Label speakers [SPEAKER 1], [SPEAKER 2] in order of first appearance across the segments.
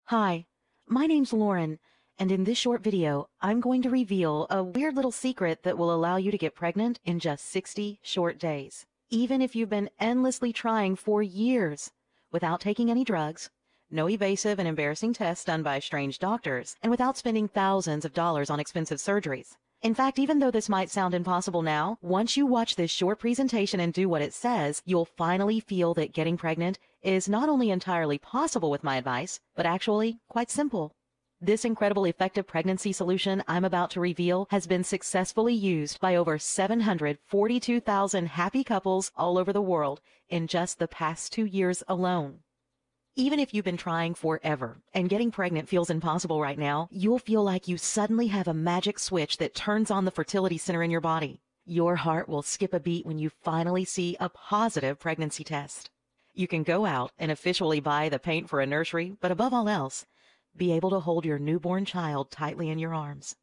[SPEAKER 1] Hi, my name's Lauren, and in this short video, I'm going to reveal a weird little secret that will allow you to get pregnant in just 60 short days, even if you've been endlessly trying for years without taking any drugs, no evasive and embarrassing tests done by strange doctors, and without spending thousands of dollars on expensive surgeries. In fact, even though this might sound impossible now, once you watch this short presentation and do what it says, you'll finally feel that getting pregnant is not only entirely possible with my advice, but actually quite simple. This incredible effective pregnancy solution I'm about to reveal has been successfully used by over 742,000 happy couples all over the world in just the past 2 years alone. Even if you've been trying forever and getting pregnant feels impossible right now, you'll feel like you suddenly have a magic switch that turns on the fertility center in your body. Your heart will skip a beat when you finally see a positive pregnancy test. You can go out and officially buy the paint for a nursery, but above all else, be able to hold your newborn child tightly in your arms.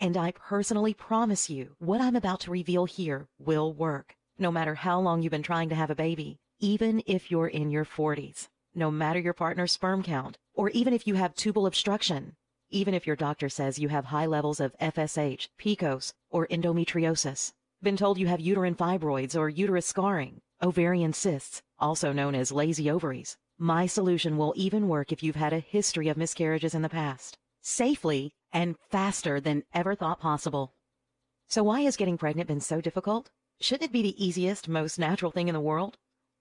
[SPEAKER 1] And I personally promise you, what I'm about to reveal here will work, no matter how long you've been trying to have a baby. Even if you're in your 40s, no matter your partner's sperm count, or even if you have tubal obstruction, even if your doctor says you have high levels of FSH, PCOS, or endometriosis, been told you have uterine fibroids or uterus scarring, ovarian cysts, also known as lazy ovaries, my solution will even work if you've had a history of miscarriages in the past, safely and faster than ever thought possible. So why has getting pregnant been so difficult? Shouldn't it be the easiest, most natural thing in the world?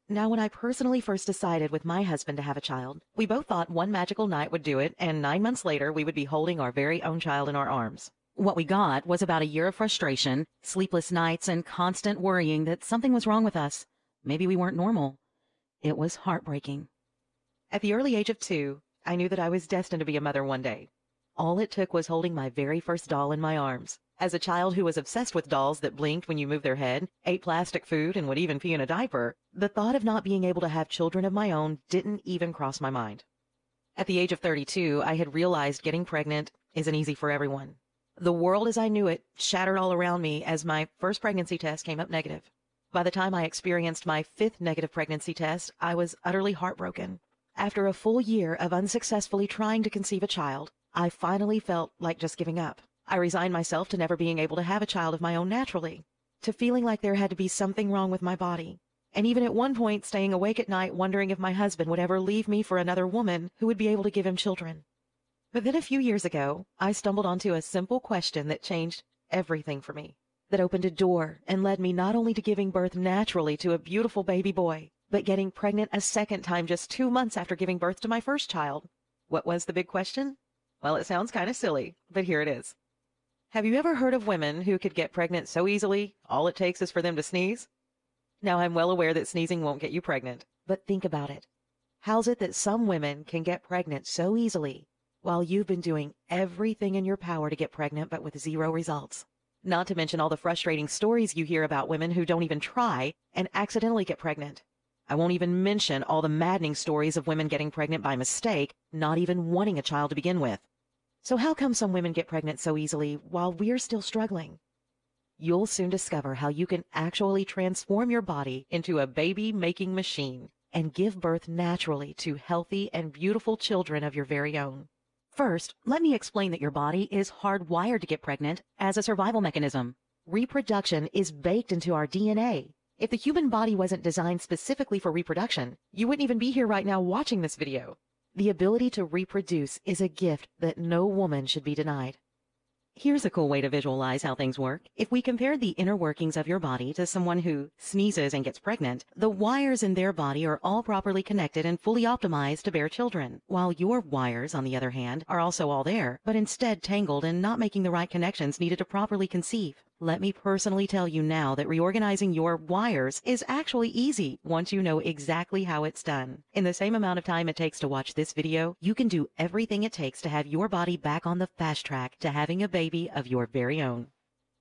[SPEAKER 1] Now, when I personally first decided with my husband to have a child, we both thought one magical night would do it, and 9 months later, we would be holding our very own child in our arms. What we got was about a year of frustration, sleepless nights, and constant worrying that something was wrong with us. Maybe we weren't normal. It was heartbreaking. At the early age of 2, I knew that I was destined to be a mother one day. All it took was holding my very first doll in my arms. As a child who was obsessed with dolls that blinked when you moved their head, ate plastic food, and would even pee in a diaper, the thought of not being able to have children of my own didn't even cross my mind. At the age of 32, I had realized getting pregnant isn't easy for everyone. The world as I knew it shattered all around me as my first pregnancy test came up negative. By the time I experienced my 5th negative pregnancy test, I was utterly heartbroken. After a full year of unsuccessfully trying to conceive a child, I finally felt like just giving up. I resigned myself to never being able to have a child of my own naturally, to feeling like there had to be something wrong with my body, and even at one point staying awake at night wondering if my husband would ever leave me for another woman who would be able to give him children. But then a few years ago, I stumbled onto a simple question that changed everything for me, that opened a door and led me not only to giving birth naturally to a beautiful baby boy, but getting pregnant a second time just 2 months after giving birth to my first child. What was the big question? Well, it sounds kind of silly, but here it is. Have you ever heard of women who could get pregnant so easily, all it takes is for them to sneeze? Now, I'm well aware that sneezing won't get you pregnant, but think about it. How's it that some women can get pregnant so easily, while you've been doing everything in your power to get pregnant but with 0 results? Not to mention all the frustrating stories you hear about women who don't even try and accidentally get pregnant. I won't even mention all the maddening stories of women getting pregnant by mistake, not even wanting a child to begin with. So how come some women get pregnant so easily while we're still struggling? You'll soon discover how you can actually transform your body into a baby-making machine and give birth naturally to healthy and beautiful children of your very own. First, let me explain that your body is hardwired to get pregnant as a survival mechanism. Reproduction is baked into our DNA. If the human body wasn't designed specifically for reproduction, you wouldn't even be here right now watching this video. The ability to reproduce is a gift that no woman should be denied. Here's a cool way to visualize how things work. If we compare the inner workings of your body to someone who sneezes and gets pregnant, the wires in their body are all properly connected and fully optimized to bear children, while your wires, on the other hand, are also all there, but instead tangled and not making the right connections needed to properly conceive. Let me personally tell you now that reorganizing your wires is actually easy once you know exactly how it's done. In the same amount of time it takes to watch this video, you can do everything it takes to have your body back on the fast track to having a baby of your very own.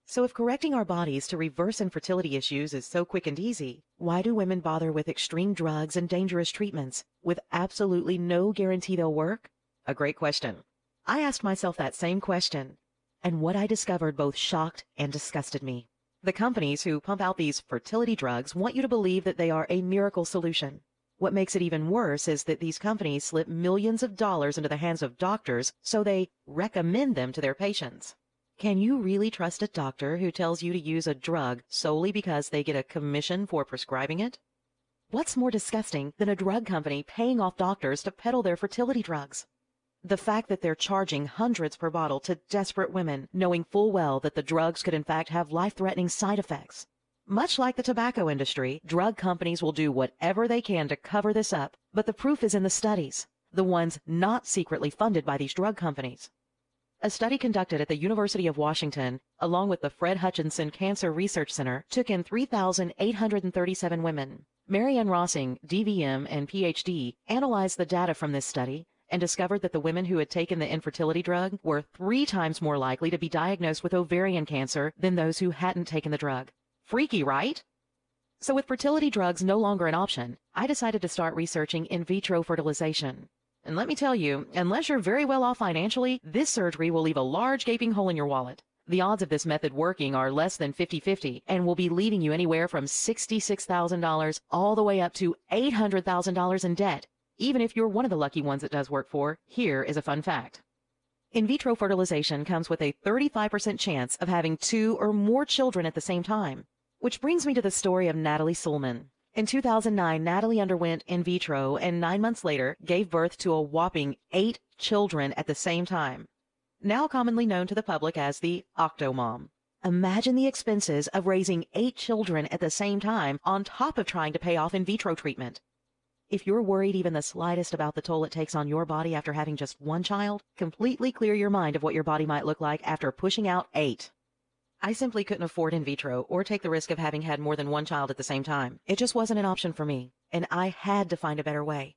[SPEAKER 1] So if correcting our bodies to reverse infertility issues is so quick and easy, why do women bother with extreme drugs and dangerous treatments with absolutely no guarantee they'll work? A great question. I asked myself that same question, and what I discovered both shocked and disgusted me. The companies who pump out these fertility drugs want you to believe that they are a miracle solution. What makes it even worse is that these companies slip millions of dollars into the hands of doctors so they recommend them to their patients. Can you really trust a doctor who tells you to use a drug solely because they get a commission for prescribing it? What's more disgusting than a drug company paying off doctors to peddle their fertility drugs? The fact that they're charging hundreds per bottle to desperate women, knowing full well that the drugs could in fact have life-threatening side effects. Much like the tobacco industry, drug companies will do whatever they can to cover this up, but the proof is in the studies, the ones not secretly funded by these drug companies. A study conducted at the University of Washington, along with the Fred Hutchinson Cancer Research Center, took in 3,837 women. Marianne Rossing, DVM and PhD, analyzed the data from this study and discovered that the women who had taken the infertility drug were 3 times more likely to be diagnosed with ovarian cancer than those who hadn't taken the drug. Freaky, right? So with fertility drugs no longer an option, I decided to start researching in vitro fertilization. And let me tell you, unless you're very well off financially, this surgery will leave a large gaping hole in your wallet. The odds of this method working are less than 50-50 and will be leaving you anywhere from $66,000 all the way up to $800,000 in debt. Even if you're one of the lucky ones it does work for, here is a fun fact. In vitro fertilization comes with a 35% chance of having 2 or more children at the same time. Which brings me to the story of Natalie Sullman. In 2009, Natalie underwent in vitro and 9 months later gave birth to a whopping 8 children at the same time, now commonly known to the public as the Octomom. Imagine the expenses of raising 8 children at the same time on top of trying to pay off in vitro treatment. If you're worried even the slightest about the toll it takes on your body after having just 1 child, completely clear your mind of what your body might look like after pushing out 8. I simply couldn't afford in vitro or take the risk of having had more than 1 child at the same time. It just wasn't an option for me, and I had to find a better way.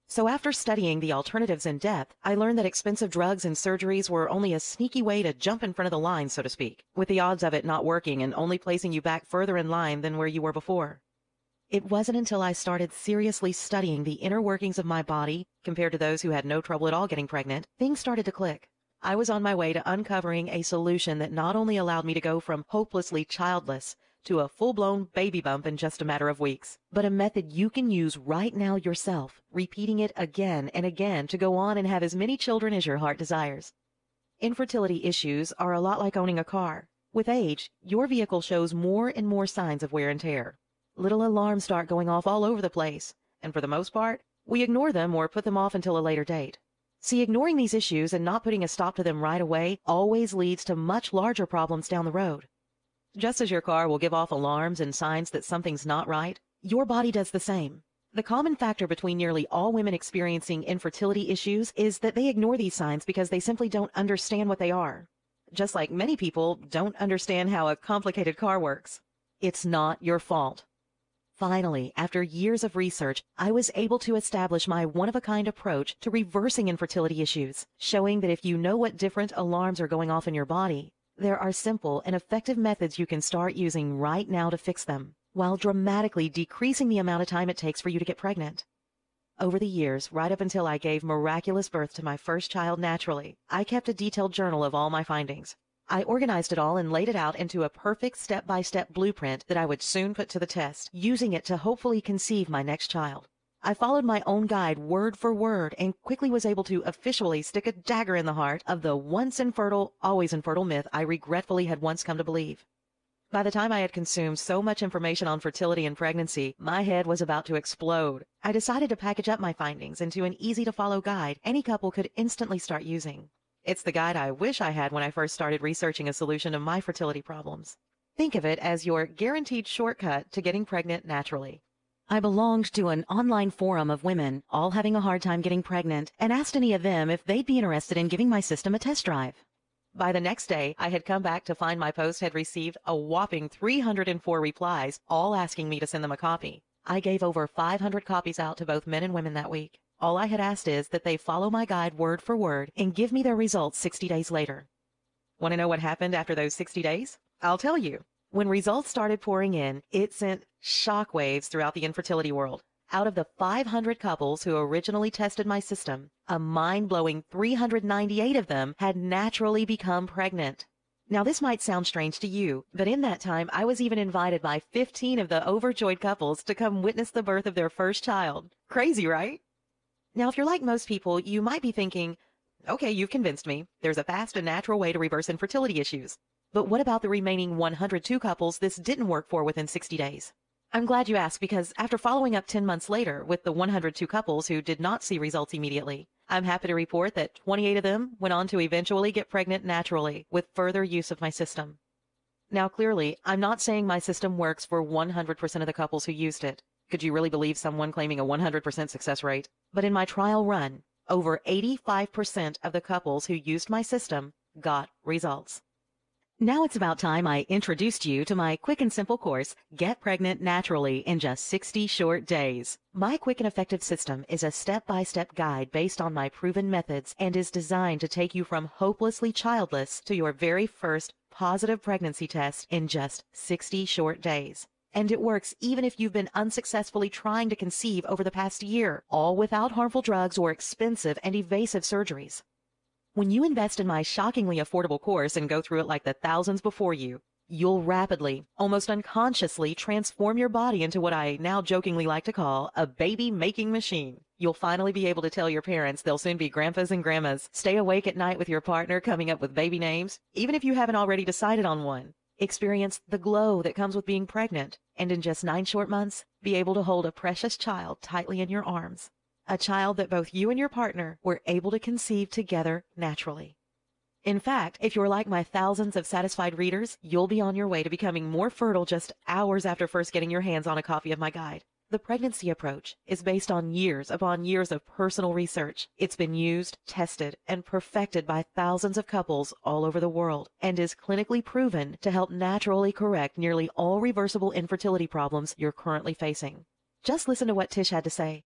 [SPEAKER 1] So after studying the alternatives in depth, I learned that expensive drugs and surgeries were only a sneaky way to jump in front of the line, so to speak, with the odds of it not working and only placing you back further in line than where you were before. It wasn't until I started seriously studying the inner workings of my body, compared to those who had no trouble at all getting pregnant, things started to click. I was on my way to uncovering a solution that not only allowed me to go from hopelessly childless to a full-blown baby bump in just a matter of weeks, but a method you can use right now yourself, repeating it again and again to go on and have as many children as your heart desires. Infertility issues are a lot like owning a car. With age, your vehicle shows more and more signs of wear and tear. Little alarms start going off all over the place, and for the most part, we ignore them or put them off until a later date. See, ignoring these issues and not putting a stop to them right away always leads to much larger problems down the road. Just as your car will give off alarms and signs that something's not right, your body does the same. The common factor between nearly all women experiencing infertility issues is that they ignore these signs because they simply don't understand what they are. Just like many people don't understand how a complicated car works. It's not your fault. Finally, after years of research, I was able to establish my one-of-a-kind approach to reversing infertility issues, showing that if you know what different alarms are going off in your body, there are simple and effective methods you can start using right now to fix them, while dramatically decreasing the amount of time it takes for you to get pregnant. Over the years, right up until I gave miraculous birth to my first child naturally, I kept a detailed journal of all my findings. I organized it all and laid it out into a perfect step-by-step blueprint that I would soon put to the test, using it to hopefully conceive my next child. I followed my own guide word for word and quickly was able to officially stick a dagger in the heart of the once infertile, always infertile myth I regretfully had once come to believe. By the time I had consumed so much information on fertility and pregnancy, my head was about to explode. I decided to package up my findings into an easy-to-follow guide any couple could instantly start using. It's the guide I wish I had when I first started researching a solution to my fertility problems. Think of it as your guaranteed shortcut to getting pregnant naturally. I belonged to an online forum of women, all having a hard time getting pregnant, and asked any of them if they'd be interested in giving my system a test drive. By the next day, I had come back to find my post had received a whopping 304 replies, all asking me to send them a copy. I gave over 500 copies out to both men and women that week. All I had asked is that they follow my guide word for word and give me their results 60 days later. Want to know what happened after those 60 days? I'll tell you. When results started pouring in, it sent shockwaves throughout the infertility world. Out of the 500 couples who originally tested my system, a mind-blowing 398 of them had naturally become pregnant. Now, this might sound strange to you, but in that time, I was even invited by 15 of the overjoyed couples to come witness the birth of their first child. Crazy, right? Now, if you're like most people, you might be thinking, okay, you've convinced me. There's a fast and natural way to reverse infertility issues. But what about the remaining 102 couples this didn't work for within 60 days? I'm glad you asked, because after following up 10 months later with the 102 couples who did not see results immediately, I'm happy to report that 28 of them went on to eventually get pregnant naturally with further use of my system. Now, clearly, I'm not saying my system works for 100% of the couples who used it. Could you really believe someone claiming a 100% success rate? But in my trial run, over 85% of the couples who used my system got results. Now it's about time I introduced you to my quick and simple course, Get Pregnant Naturally in Just 60 Short Days. My quick and effective system is a step-by-step guide based on my proven methods and is designed to take you from hopelessly childless to your very first positive pregnancy test in just 60 short days. And it works even if you've been unsuccessfully trying to conceive over the past year, all without harmful drugs or expensive and evasive surgeries. When you invest in my shockingly affordable course and go through it like the thousands before you, you'll rapidly, almost unconsciously, transform your body into what I now jokingly like to call a baby-making machine. You'll finally be able to tell your parents they'll soon be grandpas and grandmas, stay awake at night with your partner coming up with baby names, even if you haven't already decided on one. Experience the glow that comes with being pregnant, and in just 9 short months, be able to hold a precious child tightly in your arms. A child that both you and your partner were able to conceive together naturally. In fact, if you're like my thousands of satisfied readers, you'll be on your way to becoming more fertile just hours after first getting your hands on a copy of my guide. The pregnancy approach is based on years upon years of personal research. It's been used, tested, and perfected by thousands of couples all over the world, and is clinically proven to help naturally correct nearly all reversible infertility problems you're currently facing. Just listen to what Tish had to say.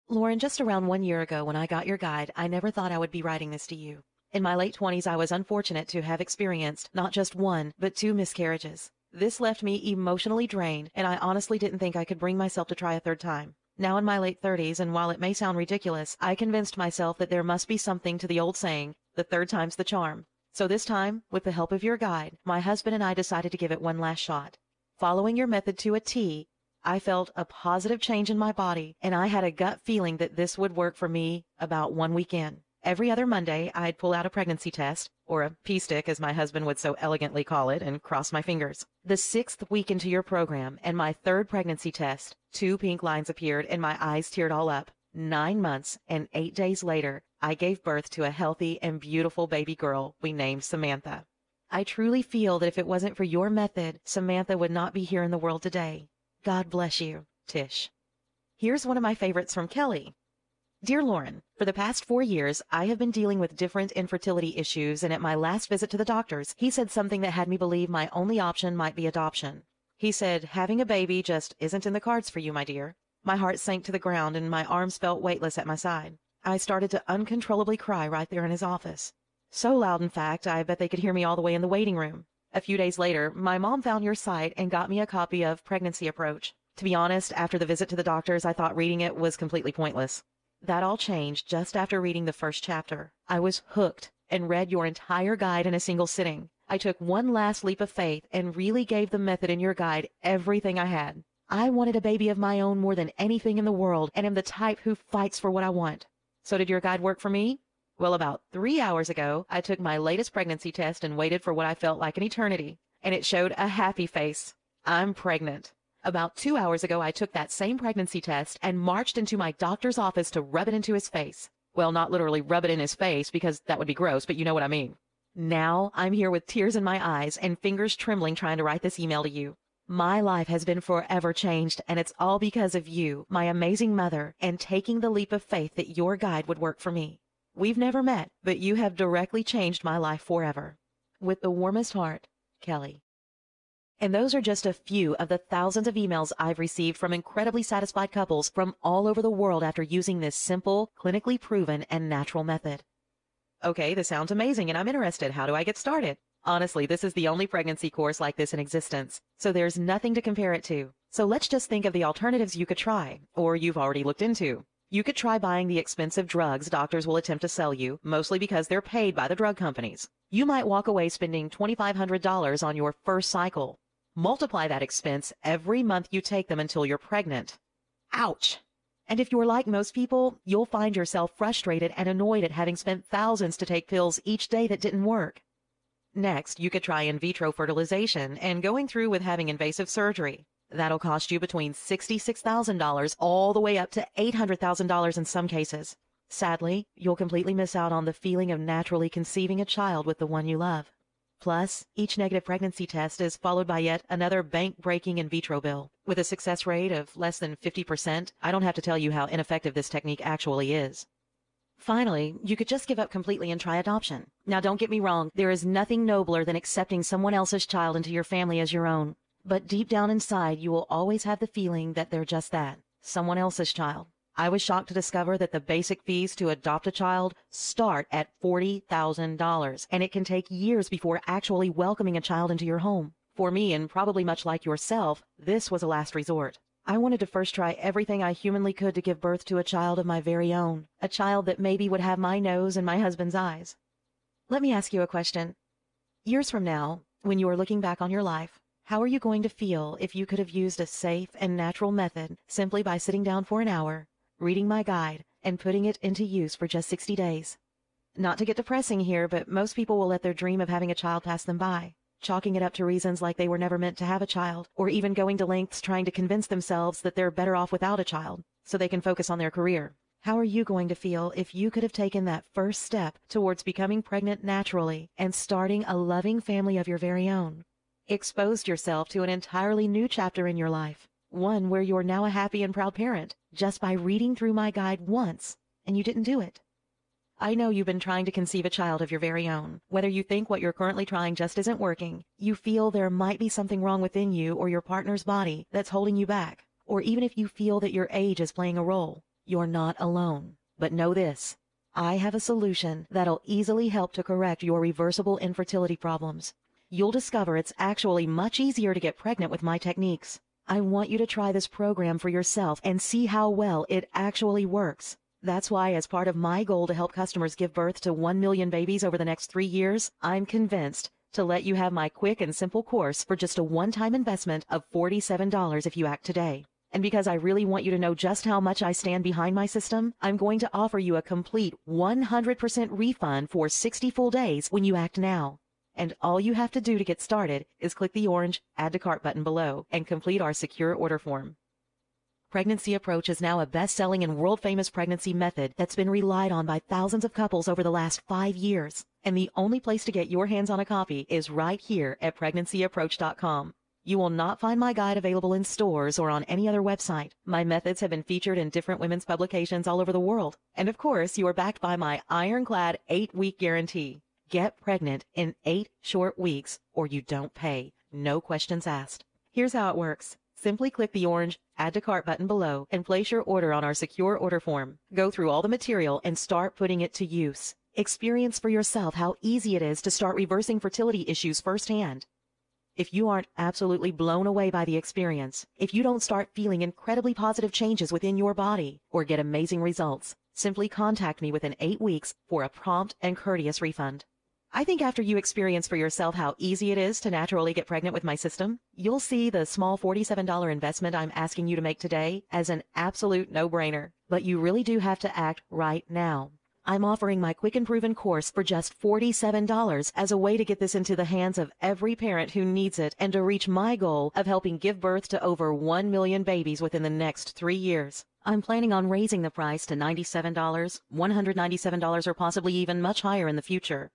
[SPEAKER 1] Lauren, just around 1 year ago when I got your guide, I never thought I would be writing this to you. In my late 20s, I was unfortunate to have experienced not just 1, but 2 miscarriages. This left me emotionally drained, and I honestly didn't think I could bring myself to try a 3rd time. Now in my late 30s, and while it may sound ridiculous, I convinced myself that there must be something to the old saying, the 3rd time's the charm. So this time, with the help of your guide, my husband and I decided to give it one last shot. Following your method to a T, I felt a positive change in my body, and I had a gut feeling that this would work for me about 1 week in. Every other Monday, I'd pull out a pregnancy test, or a P-stick as my husband would so elegantly call it, and cross my fingers. The 6th week into your program, and my 3rd pregnancy test, 2 pink lines appeared and my eyes teared all up. 9 months and 8 days later, I gave birth to a healthy and beautiful baby girl we named Samantha. I truly feel that if it wasn't for your method, Samantha would not be here in the world today. God bless you, Tish. Here's one of my favorites from Kelly. Dear Lauren, for the past 4 years, I have been dealing with different infertility issues, and at my last visit to the doctors, he said something that had me believe my only option might be adoption. He said, having a baby just isn't in the cards for you, my dear. My heart sank to the ground, and my arms felt weightless at my side. I started to uncontrollably cry right there in his office. So loud, in fact, I bet they could hear me all the way in the waiting room. A few days later, my mom found your site and got me a copy of Pregnancy Approach. To be honest, after the visit to the doctors, I thought reading it was completely pointless. That all changed just after reading the first chapter. I was hooked and read your entire guide in a single sitting. I took one last leap of faith and really gave the method in your guide everything I had. I wanted a baby of my own more than anything in the world, and am the type who fights for what I want. So did your guide work for me? Well, about 3 hours ago, I took my latest pregnancy test and waited for what I felt like an eternity, and it showed a happy face. I'm pregnant. About 2 hours ago, I took that same pregnancy test and marched into my doctor's office to rub it into his face. Well, not literally rub it in his face, because that would be gross, but you know what I mean. Now, I'm here with tears in my eyes and fingers trembling trying to write this email to you. My life has been forever changed, and it's all because of you, my amazing mother, and taking the leap of faith that your guide would work for me. We've never met, but you have directly changed my life forever. With the warmest heart, Kelly. And those are just a few of the thousands of emails I've received from incredibly satisfied couples from all over the world after using this simple, clinically proven, and natural method. Okay, this sounds amazing, and I'm interested. How do I get started? Honestly, this is the only pregnancy course like this in existence, so there's nothing to compare it to. So let's just think of the alternatives you could try, or you've already looked into. You could try buying the expensive drugs doctors will attempt to sell you, mostly because they're paid by the drug companies. You might walk away spending $2,500 on your first cycle. Multiply that expense every month you take them until you're pregnant. Ouch! And if you're like most people, you'll find yourself frustrated and annoyed at having spent thousands to take pills each day that didn't work. Next, you could try in vitro fertilization and going through with having invasive surgery. That'll cost you between $66,000 all the way up to $800,000 in some cases. Sadly, you'll completely miss out on the feeling of naturally conceiving a child with the one you love. Plus, each negative pregnancy test is followed by yet another bank-breaking in vitro bill. With a success rate of less than 50%, I don't have to tell you how ineffective this technique actually is. Finally, you could just give up completely and try adoption. Now, don't get me wrong, there is nothing nobler than accepting someone else's child into your family as your own. But deep down inside, you will always have the feeling that they're just that, someone else's child. I was shocked to discover that the basic fees to adopt a child start at $40,000, and it can take years before actually welcoming a child into your home. For me, and probably much like yourself, this was a last resort. I wanted to first try everything I humanly could to give birth to a child of my very own, a child that maybe would have my nose and my husband's eyes. Let me ask you a question. Years from now, when you are looking back on your life, how are you going to feel if you could have used a safe and natural method simply by sitting down for an hour, reading my guide, and putting it into use for just 60 days? Not to get depressing here, but most people will let their dream of having a child pass them by, chalking it up to reasons like they were never meant to have a child, or even going to lengths trying to convince themselves that they're better off without a child, so they can focus on their career. How are you going to feel if you could have taken that first step towards becoming pregnant naturally and starting a loving family of your very own? Exposed yourself to an entirely new chapter in your life, one where you're now a happy and proud parent, just by reading through my guide once, and you didn't do it. I know you've been trying to conceive a child of your very own. Whether you think what you're currently trying just isn't working, you feel there might be something wrong within you or your partner's body that's holding you back, or even if you feel that your age is playing a role, you're not alone. But know this, I have a solution that'll easily help to correct your reversible infertility problems. You'll discover it's actually much easier to get pregnant with my techniques. I want you to try this program for yourself and see how well it actually works. That's why, as part of my goal to help customers give birth to 1 million babies over the next 3 years, I'm convinced to let you have my quick and simple course for just a one-time investment of $47 if you act today. And because I really want you to know just how much I stand behind my system, I'm going to offer you a complete 100% refund for 60 full days when you act now. And all you have to do to get started is click the orange Add to Cart button below and complete our secure order form. Pregnancy Approach is now a best-selling and world-famous pregnancy method that's been relied on by thousands of couples over the last 5 years. And the only place to get your hands on a copy is right here at pregnancyapproach.com. You will not find my guide available in stores or on any other website. My methods have been featured in different women's publications all over the world. And of course, you are backed by my ironclad 8-week guarantee. Get pregnant in 8 short weeks or you don't pay. No questions asked. Here's how it works. Simply click the orange Add to Cart button below and place your order on our secure order form. Go through all the material and start putting it to use. Experience for yourself how easy it is to start reversing fertility issues firsthand. If you aren't absolutely blown away by the experience, if you don't start feeling incredibly positive changes within your body or get amazing results, simply contact me within 8 weeks for a prompt and courteous refund. I think after you experience for yourself how easy it is to naturally get pregnant with my system, you'll see the small $47 investment I'm asking you to make today as an absolute no-brainer. But you really do have to act right now. I'm offering my quick and proven course for just $47 as a way to get this into the hands of every parent who needs it and to reach my goal of helping give birth to over 1 million babies within the next 3 years. I'm planning on raising the price to $97, $197, or possibly even much higher in the future.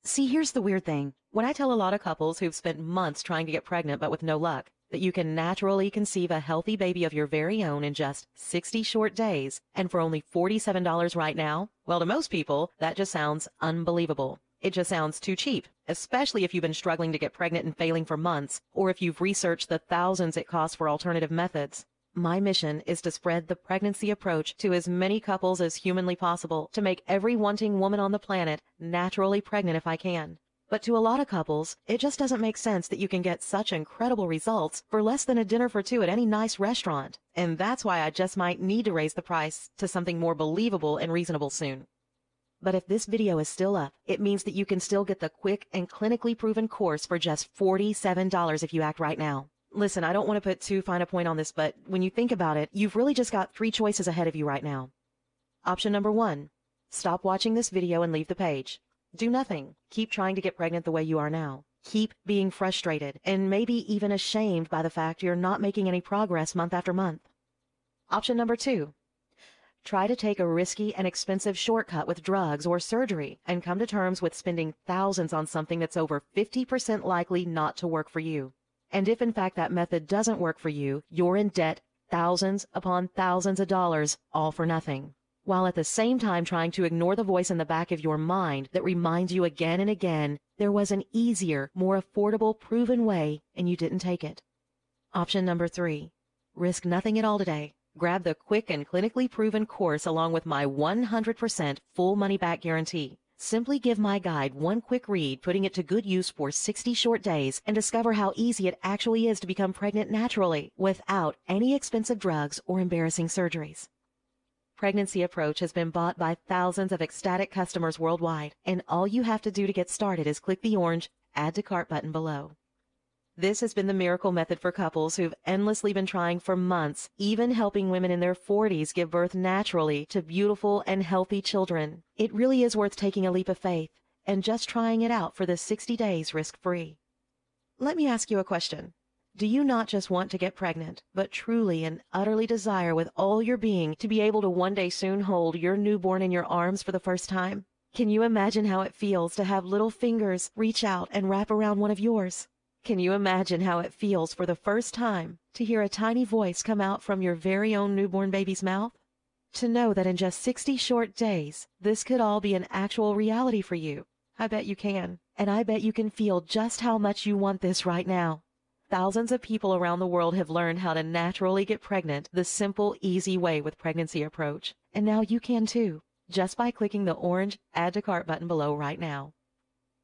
[SPEAKER 1] See, here's the weird thing. When I tell a lot of couples who've spent months trying to get pregnant but with no luck, that you can naturally conceive a healthy baby of your very own in just 60 short days and for only $47 right now, well, to most people, that just sounds unbelievable. It just sounds too cheap, especially if you've been struggling to get pregnant and failing for months, or if you've researched the thousands it costs for alternative methods. My mission is to spread the pregnancy approach to as many couples as humanly possible, to make every wanting woman on the planet naturally pregnant if I can. But to a lot of couples, it just doesn't make sense that you can get such incredible results for less than a dinner for two at any nice restaurant. And that's why I just might need to raise the price to something more believable and reasonable soon. But if this video is still up, it means that you can still get the quick and clinically proven course for just $47 if you act right now. Listen, I don't want to put too fine a point on this, but when you think about it, you've really just got 3 choices ahead of you right now. Option number 1, stop watching this video and leave the page. Do nothing. Keep trying to get pregnant the way you are now. Keep being frustrated and maybe even ashamed by the fact you're not making any progress month after month. Option number 2, try to take a risky and expensive shortcut with drugs or surgery and come to terms with spending thousands on something that's over 50% likely not to work for you. And if in fact that method doesn't work for you, you're in debt thousands upon thousands of dollars, all for nothing, while at the same time trying to ignore the voice in the back of your mind that reminds you again and again there was an easier, more affordable, proven way and you didn't take it. Option number 3, risk nothing at all today. Grab the quick and clinically proven course along with my 100% full money-back guarantee. Simply give my guide one quick read, putting it to good use for 60 short days, and discover how easy it actually is to become pregnant naturally without any expensive drugs or embarrassing surgeries. Pregnancy Approach has been bought by thousands of ecstatic customers worldwide, and all you have to do to get started is click the orange Add to Cart button below. This has been the miracle method for couples who've endlessly been trying for months, even helping women in their 40s give birth naturally to beautiful and healthy children. It really is worth taking a leap of faith and just trying it out for the 60 days risk-free. Let me ask you a question. Do you not just want to get pregnant, but truly and utterly desire with all your being to be able to one day soon hold your newborn in your arms for the first time? Can you imagine how it feels to have little fingers reach out and wrap around one of yours? Can you imagine how it feels for the first time to hear a tiny voice come out from your very own newborn baby's mouth? To know that in just 60 short days, this could all be an actual reality for you? I bet you can. And I bet you can feel just how much you want this right now. Thousands of people around the world have learned how to naturally get pregnant the simple, easy way with Pregnancy Approach. And now you can too, just by clicking the orange Add to Cart button below right now.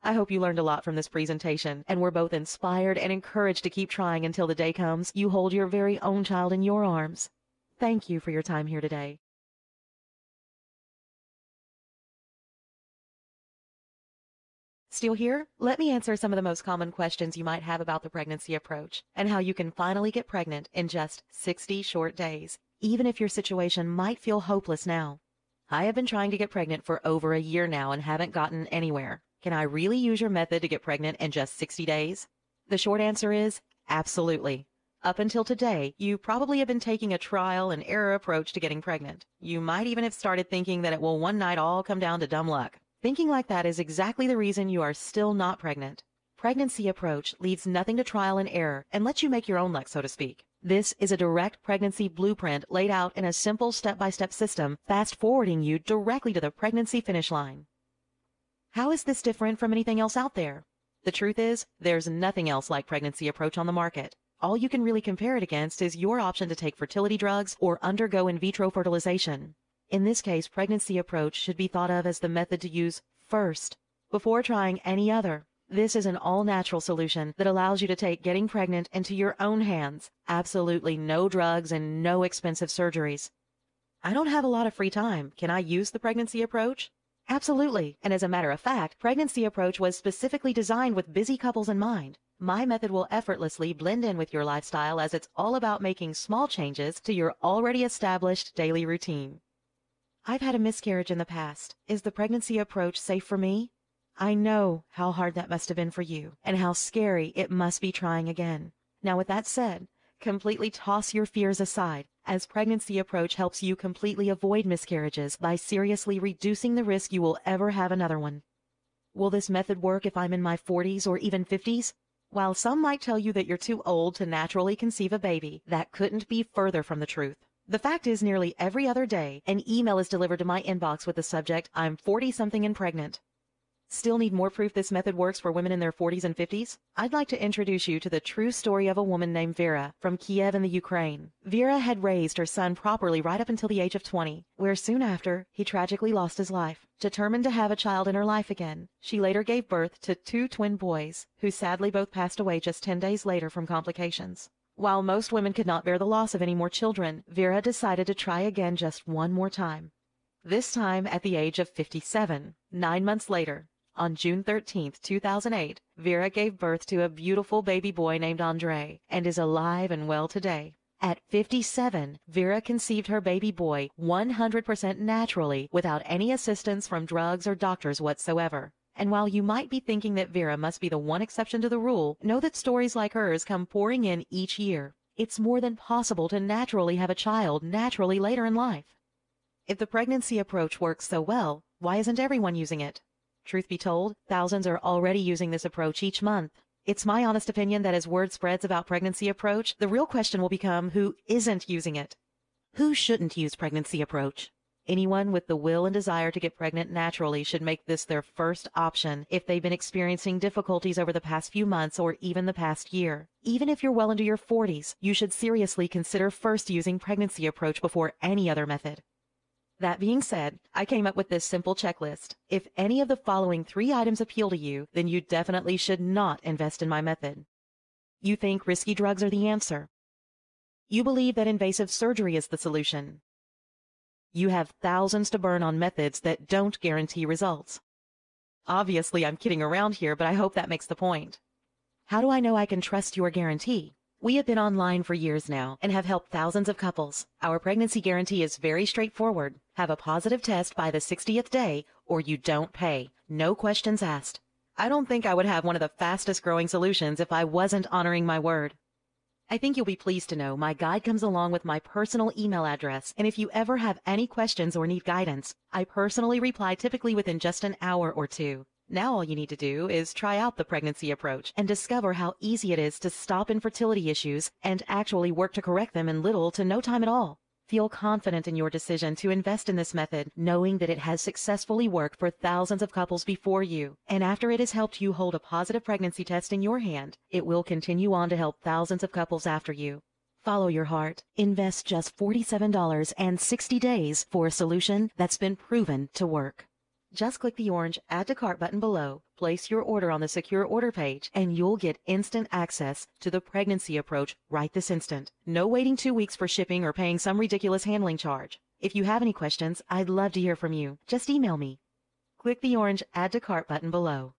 [SPEAKER 1] I hope you learned a lot from this presentation and were both inspired and encouraged to keep trying until the day comes you hold your very own child in your arms. Thank you for your time here today. Still here? Let me answer some of the most common questions you might have about the Pregnancy Approach and how you can finally get pregnant in just 60 short days, even if your situation might feel hopeless now. I have been trying to get pregnant for over a year now and haven't gotten anywhere. Can I really use your method to get pregnant in just 60 days? The short answer is absolutely. Up until today, you probably have been taking a trial and error approach to getting pregnant. You might even have started thinking that it will one night all come down to dumb luck. Thinking like that is exactly the reason you are still not pregnant. Pregnancy Approach leaves nothing to trial and error and lets you make your own luck, so to speak. This is a direct pregnancy blueprint laid out in a simple step-by-step system, fast-forwarding you directly to the pregnancy finish line. How is this different from anything else out there? The truth is, there's nothing else like Pregnancy Approach on the market. All you can really compare it against is your option to take fertility drugs or undergo in vitro fertilization. In this case, Pregnancy Approach should be thought of as the method to use first, before trying any other. This is an all-natural solution that allows you to take getting pregnant into your own hands. Absolutely no drugs and no expensive surgeries. I don't have a lot of free time. Can I use the Pregnancy Approach? Absolutely. And as a matter of fact, Pregnancy Approach was specifically designed with busy couples in mind. My method will effortlessly blend in with your lifestyle as it's all about making small changes to your already established daily routine. I've had a miscarriage in the past. Is the Pregnancy Approach safe for me? I know how hard that must have been for you and how scary it must be trying again. Now, with that said, completely toss your fears aside, as Pregnancy Approach helps you completely avoid miscarriages by seriously reducing the risk you will ever have another one. Will this method work if I'm in my 40s or even 50s? While some might tell you that you're too old to naturally conceive a baby, that couldn't be further from the truth. The fact is, nearly every other day, an email is delivered to my inbox with the subject, "I'm 40-something and pregnant." Still need more proof this method works for women in their 40s and 50s? I'd like to introduce you to the true story of a woman named Vera from Kiev in the Ukraine. Vera had raised her son properly right up until the age of 20, where soon after, he tragically lost his life. Determined to have a child in her life again, she later gave birth to 2 twin boys, who sadly both passed away just 10 days later from complications. While most women could not bear the loss of any more children, Vera decided to try again just one more time. This time at the age of 57, 9 months later. On June 13, 2008, Vera gave birth to a beautiful baby boy named Andre and is alive and well today. At 57, Vera conceived her baby boy 100% naturally without any assistance from drugs or doctors whatsoever. And while you might be thinking that Vera must be the one exception to the rule, know that stories like hers come pouring in each year. It's more than possible to naturally have a child naturally later in life. If the pregnancy approach works so well, why isn't everyone using it? Truth be told, thousands are already using this approach each month. It's my honest opinion that as word spreads about pregnancy approach, the real question will become who isn't using it. Who shouldn't use pregnancy approach? Anyone with the will and desire to get pregnant naturally should make this their first option if they've been experiencing difficulties over the past few months or even the past year. Even if you're well into your 40s, you should seriously consider first using pregnancy approach before any other method. That being said, I came up with this simple checklist. If any of the following 3 items appeal to you, then you definitely should not invest in my method. You think risky drugs are the answer. You believe that invasive surgery is the solution. You have thousands to burn on methods that don't guarantee results. Obviously, I'm kidding around here, but I hope that makes the point. How do I know I can trust your guarantee? We have been online for years now and have helped thousands of couples. Our pregnancy guarantee is very straightforward. Have a positive test by the 60th day or you don't pay. No questions asked. I don't think I would have one of the fastest growing solutions if I wasn't honoring my word. I think you'll be pleased to know my guide comes along with my personal email address, and if you ever have any questions or need guidance, I personally reply typically within just an hour or 2. Now all you need to do is try out the pregnancy approach and discover how easy it is to stop infertility issues and actually work to correct them in little to no time at all. Feel confident in your decision to invest in this method, knowing that it has successfully worked for thousands of couples before you. And after it has helped you hold a positive pregnancy test in your hand, it will continue on to help thousands of couples after you. Follow your heart. Invest just $47 and 60 days for a solution that's been proven to work. Just click the orange Add to Cart button below, place your order on the secure order page, and you'll get instant access to the pregnancy approach right this instant. No waiting 2 weeks for shipping or paying some ridiculous handling charge. If you have any questions, I'd love to hear from you. Just email me. Click the orange Add to Cart button below.